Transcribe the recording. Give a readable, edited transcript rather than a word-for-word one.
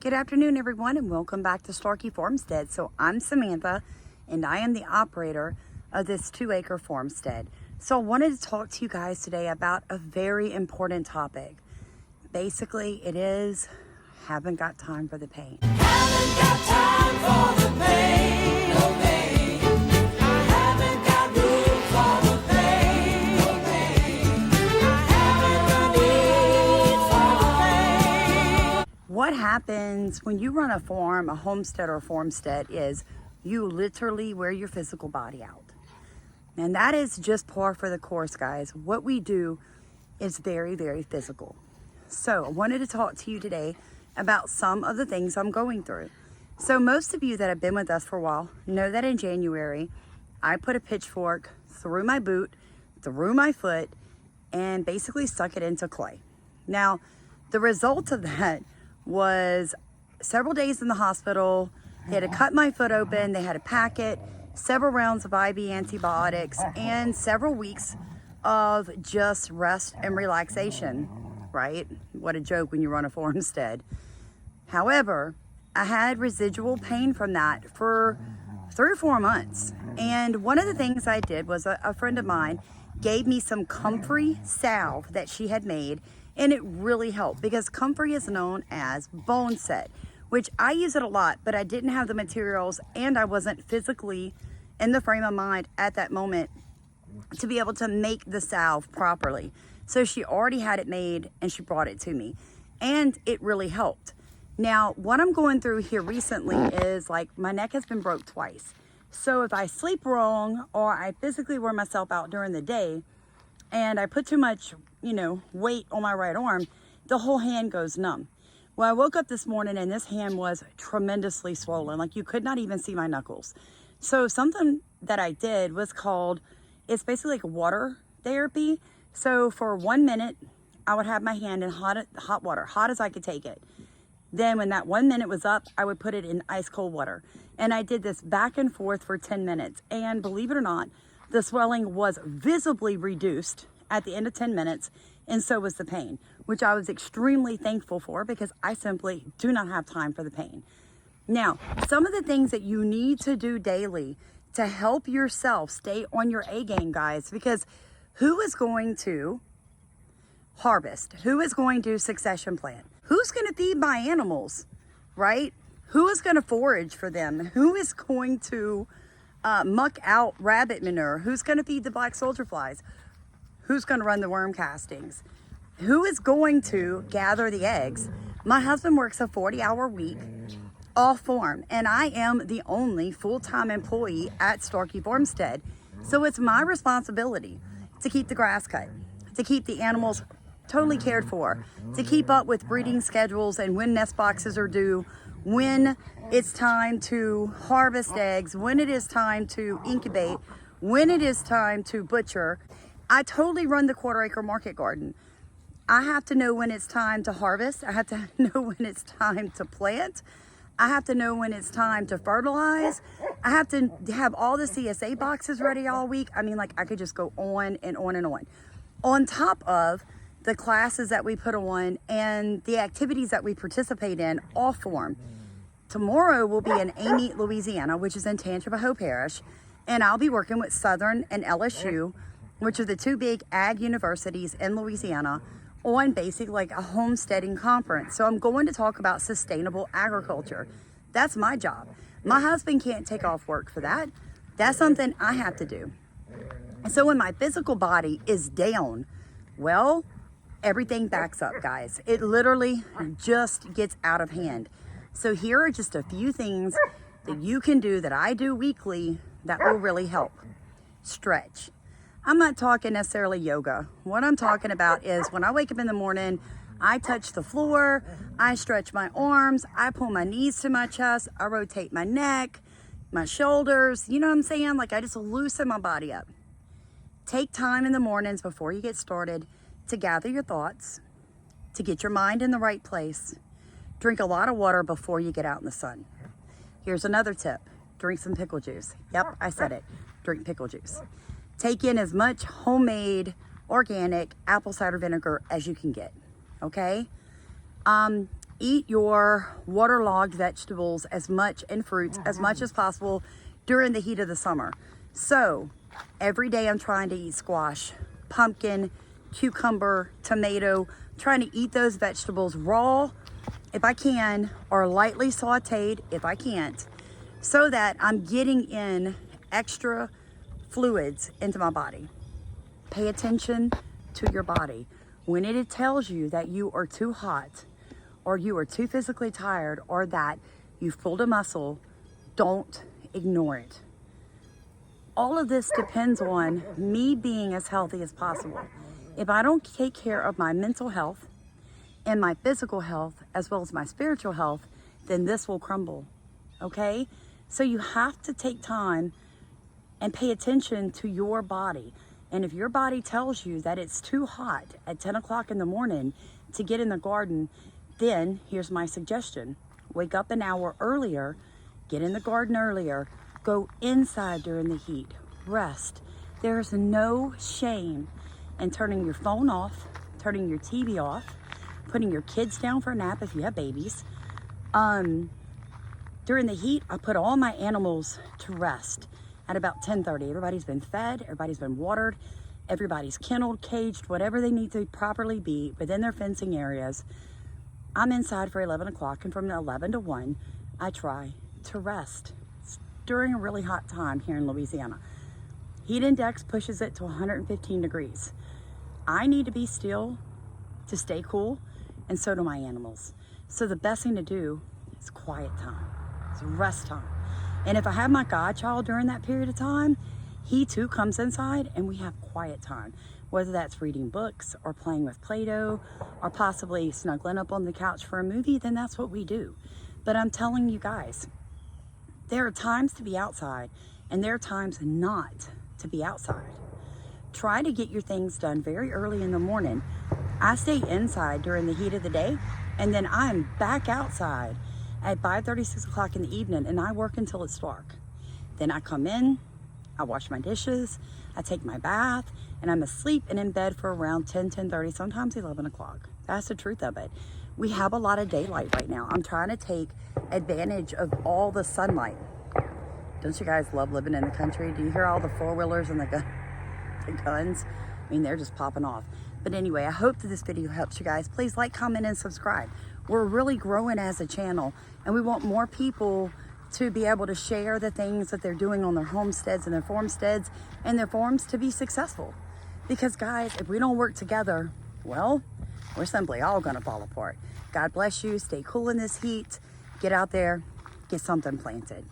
Good afternoon, everyone, and welcome back to Starkey Farmstead. So I'm Samantha, and I am the operator of this 2-acre farmstead. So I wanted to talk to you guys today about a very important topic. Basically, it is haven't got time for the pain. Haven't got time for the pain, no pain. I haven't got room for the pain, no pain. I haven't got need for the pain. What happens when you run a farm, a homestead or farmstead, is you literally wear your physical body out. And that is just par for the course, guys. What we do is very, very physical. So I wanted to talk to you today about some of the things I'm going through. So most of you that have been with us for a while know that in January, I put a pitchfork through my boot, through my foot, and basically stuck it into clay. Now, the result of that was several days in the hospital. They had to cut my foot open, they had to pack it, several rounds of IV antibiotics, and several weeks of just rest and relaxation, right? What a joke when you run a farmstead. However, I had residual pain from that for 3 or 4 months. And one of the things I did was a friend of mine gave me some comfrey salve that she had made, and it really helped because comfrey is known as bone set, which I use it a lot, but I didn't have the materials and I wasn't physically in the frame of mind at that moment to be able to make the salve properly. So she already had it made and she brought it to me, and it really helped. Now, what I'm going through here recently is like my neck has been broke twice. So if I sleep wrong or I physically wear myself out during the day and I put too much, weight on my right arm, the whole hand goes numb. Well, I woke up this morning and this hand was tremendously swollen. Like you could not even see my knuckles. So something that I did was it's basically like water therapy. So for 1 minute, I would have my hand in hot water, hot as I could take it. Then when that 1 minute was up, I would put it in ice cold water. And I did this back and forth for 10 minutes. And believe it or not, the swelling was visibly reduced at the end of 10 minutes. And so was the pain, which I was extremely thankful for because I simply do not have time for the pain. Now, some of the things that you need to do daily to help yourself stay on your A game, guys, because who is going to harvest? Who is going to succession plant? Who's going to feed my animals, right? Who is going to forage for them? Who is going to muck out rabbit manure? Who's going to feed the black soldier flies? Who's going to run the worm castings? Who is going to gather the eggs? My husband works a 40-hour week off farm, and I am the only full-time employee at Starkey Farmstead. So it's my responsibility to keep the grass cut, to keep the animals totally cared for, to keep up with breeding schedules and when nest boxes are due, when it's time to harvest eggs, when it is time to incubate, when it is time to butcher. I totally run the 1/4-acre market garden. I have to know when it's time to harvest. I have to know when it's time to plant. I have to know when it's time to fertilize. I have to have all the CSA boxes ready all week. I mean, I could just go on and on and on. On top of the classes that we put on and the activities that we participate in off farm. Tomorrow we'll be in Amite, Louisiana, which is in Tangipahoa Parish, and I'll be working with Southern and LSU, which are the 2 big ag universities in Louisiana, on basically like a homesteading conference. So I'm going to talk about sustainable agriculture. That's my job. My husband can't take off work for that. That's something I have to do. So when my physical body is down, well, everything backs up, guys. It literally just gets out of hand. So here are just a few things that you can do that I do weekly that will really help. Stretch. I'm not talking necessarily yoga. What I'm talking about is when I wake up in the morning, I touch the floor, I stretch my arms, I pull my knees to my chest, I rotate my neck, my shoulders, you know what I'm saying? I just loosen my body up. Take time in the mornings before you get started to gather your thoughts, to get your mind in the right place. Drink a lot of water before you get out in the sun. Here's another tip. Drink some pickle juice. Yep, I said it. Drink pickle juice. Take in as much homemade, organic apple cider vinegar as you can get, okay? Eat your waterlogged vegetables as much and fruits as much as possible during the heat of the summer. So every day I'm trying to eat squash, pumpkin, cucumber, tomato, trying to eat those vegetables raw if I can, or lightly sauteed if I can't, so that I'm getting in extra fluids into my body. Pay attention to your body. When it tells you that you are too hot, or you are too physically tired, or that you've pulled a muscle, don't ignore it. All of this depends on me being as healthy as possible. If I don't take care of my mental health and my physical health, as well as my spiritual health, then this will crumble, okay? So you have to take time and pay attention to your body. And if your body tells you that it's too hot at 10 o'clock in the morning to get in the garden, then here's my suggestion. Wake up an hour earlier, get in the garden earlier, go inside during the heat, rest. There's no shame in turning your phone off, turning your TV off, putting your kids down for a nap if you have babies. During the heat, I put all my animals to rest at about 10:30. Everybody's been fed, everybody's been watered, everybody's kenneled, caged, whatever they need to properly be within their fencing areas. I'm inside for 11 o'clock, and from 11 to 1, I try to rest. It's during a really hot time here in Louisiana. Heat index pushes it to 115 degrees. I need to be still to stay cool, and so do my animals. So the best thing to do is quiet time, it's rest time. And if I have my godchild during that period of time, he too comes inside and we have quiet time. Whether that's reading books or playing with Play-Doh or possibly snuggling up on the couch for a movie, then that's what we do. But I'm telling you guys, there are times to be outside and there are times not to be outside. Try to get your things done very early in the morning. I stay inside during the heat of the day, and then I'm back outside at 5:30, 6 o'clock in the evening, and I work until it's dark. Then I come in, I wash my dishes, I take my bath, and I'm asleep and in bed for around 10, 10:30, sometimes 11 o'clock. That's the truth of it. We have a lot of daylight right now. I'm trying to take advantage of all the sunlight. Don't you guys love living in the country? Do you hear all the four-wheelers and the guns? I mean, they're just popping off. But anyway, I hope that this video helps you guys. Please like, comment, and subscribe. We're really growing as a channel, and we want more people to be able to share the things that they're doing on their homesteads and their farmsteads and their farms to be successful. Because guys, if we don't work together, well, we're simply all gonna fall apart. God bless you. Stay cool in this heat. Get out there, get something planted.